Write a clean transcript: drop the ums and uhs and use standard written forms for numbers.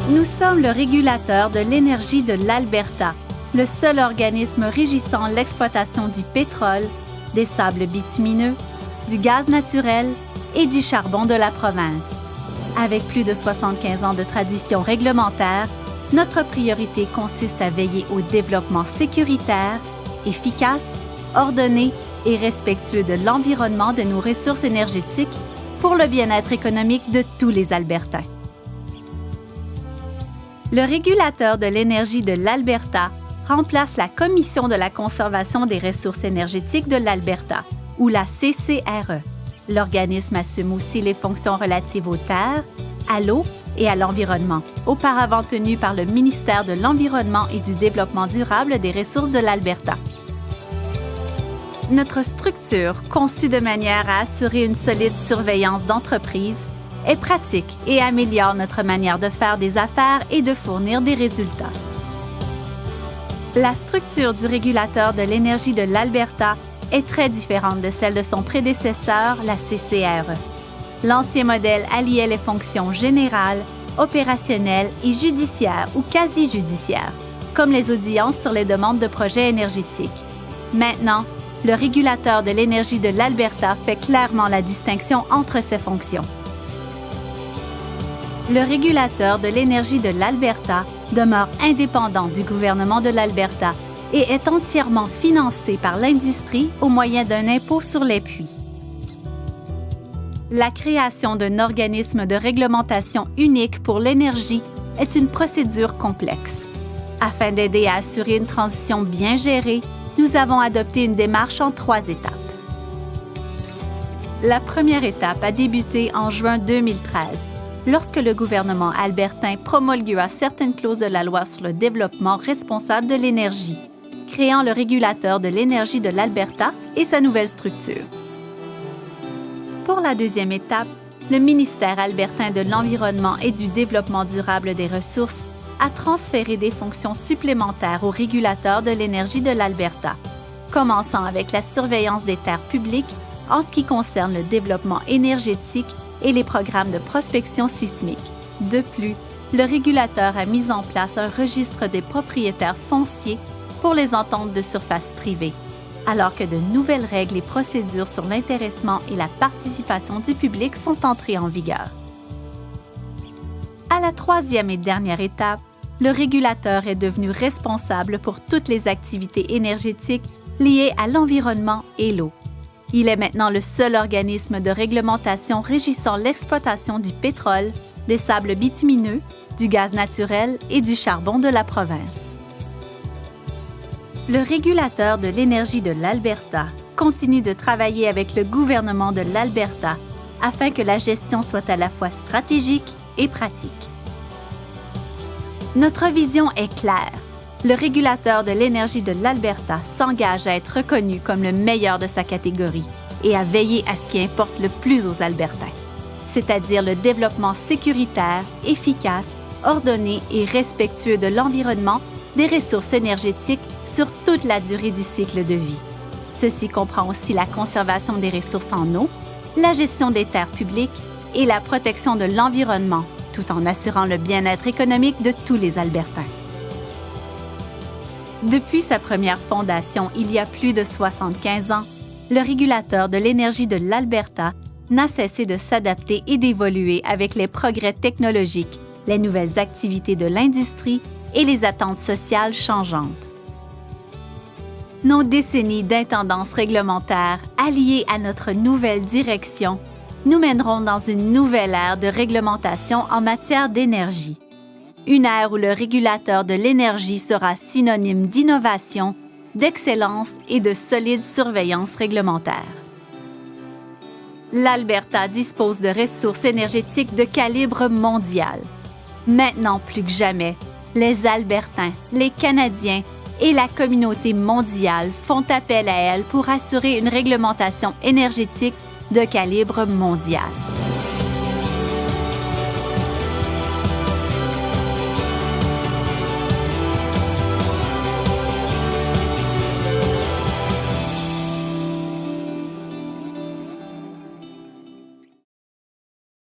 Nous sommes le régulateur de l'énergie de l'Alberta, le seul organisme régissant l'exploitation du pétrole, des sables bitumineux, du gaz naturel et du charbon de la province. Avec plus de 75 ans de tradition réglementaire, notre priorité consiste à veiller au développement sécuritaire, efficace, ordonné et respectueux de l'environnement de nos ressources énergétiques pour le bien-être économique de tous les Albertains. Le régulateur de l'énergie de l'Alberta remplace la Commission de la conservation des ressources énergétiques de l'Alberta, ou la CCRE. L'organisme assume aussi les fonctions relatives aux terres, à l'eau et à l'environnement, auparavant tenues par le ministère de l'Environnement et du Développement durable des ressources de l'Alberta. Notre structure, conçue de manière à assurer une solide surveillance d'entreprise, est pratique et améliore notre manière de faire des affaires et de fournir des résultats. La structure du régulateur de l'énergie de l'Alberta est très différente de celle de son prédécesseur, la CCRE. L'ancien modèle alliait les fonctions générales, opérationnelles et judiciaires ou quasi-judiciaires, comme les audiences sur les demandes de projets énergétiques. Maintenant, le régulateur de l'énergie de l'Alberta fait clairement la distinction entre ces fonctions. Le régulateur de l'énergie de l'Alberta demeure indépendant du gouvernement de l'Alberta et est entièrement financé par l'industrie au moyen d'un impôt sur les puits. La création d'un organisme de réglementation unique pour l'énergie est une procédure complexe. Afin d'aider à assurer une transition bien gérée, nous avons adopté une démarche en 3 étapes. La première étape a débuté en juin 2013, lorsque le gouvernement albertain promulgua certaines clauses de la loi sur le développement responsable de l'énergie, créant le régulateur de l'énergie de l'Alberta et sa nouvelle structure. Pour la deuxième étape, le ministère albertain de l'Environnement et du Développement durable des ressources a transféré des fonctions supplémentaires au régulateur de l'énergie de l'Alberta, commençant avec la surveillance des terres publiques en ce qui concerne le développement énergétique et les programmes de prospection sismique. De plus, le régulateur a mis en place un registre des propriétaires fonciers pour les ententes de surface privée, alors que de nouvelles règles et procédures sur l'intéressement et la participation du public sont entrées en vigueur. À la troisième et dernière étape, le régulateur est devenu responsable pour toutes les activités énergétiques liées à l'environnement et l'eau. Il est maintenant le seul organisme de réglementation régissant l'exploitation du pétrole, des sables bitumineux, du gaz naturel et du charbon de la province. Le régulateur de l'énergie de l'Alberta continue de travailler avec le gouvernement de l'Alberta afin que la gestion soit à la fois stratégique et pratique. Notre vision est claire. Le régulateur de l'énergie de l'Alberta s'engage à être reconnu comme le meilleur de sa catégorie et à veiller à ce qui importe le plus aux Albertains, c'est-à-dire le développement sécuritaire, efficace, ordonné et respectueux de l'environnement des ressources énergétiques sur toute la durée du cycle de vie. Ceci comprend aussi la conservation des ressources en eau, la gestion des terres publiques et la protection de l'environnement, tout en assurant le bien-être économique de tous les Albertains. Depuis sa première fondation il y a plus de 75 ans, le régulateur de l'énergie de l'Alberta n'a cessé de s'adapter et d'évoluer avec les progrès technologiques, les nouvelles activités de l'industrie et les attentes sociales changeantes. Nos décennies d'intendance réglementaire, alliées à notre nouvelle direction, nous mèneront dans une nouvelle ère de réglementation en matière d'énergie. Une ère où le régulateur de l'énergie sera synonyme d'innovation, d'excellence et de solide surveillance réglementaire. L'Alberta dispose de ressources énergétiques de calibre mondial. Maintenant plus que jamais, les Albertains, les Canadiens et la communauté mondiale font appel à elle pour assurer une réglementation énergétique de calibre mondial.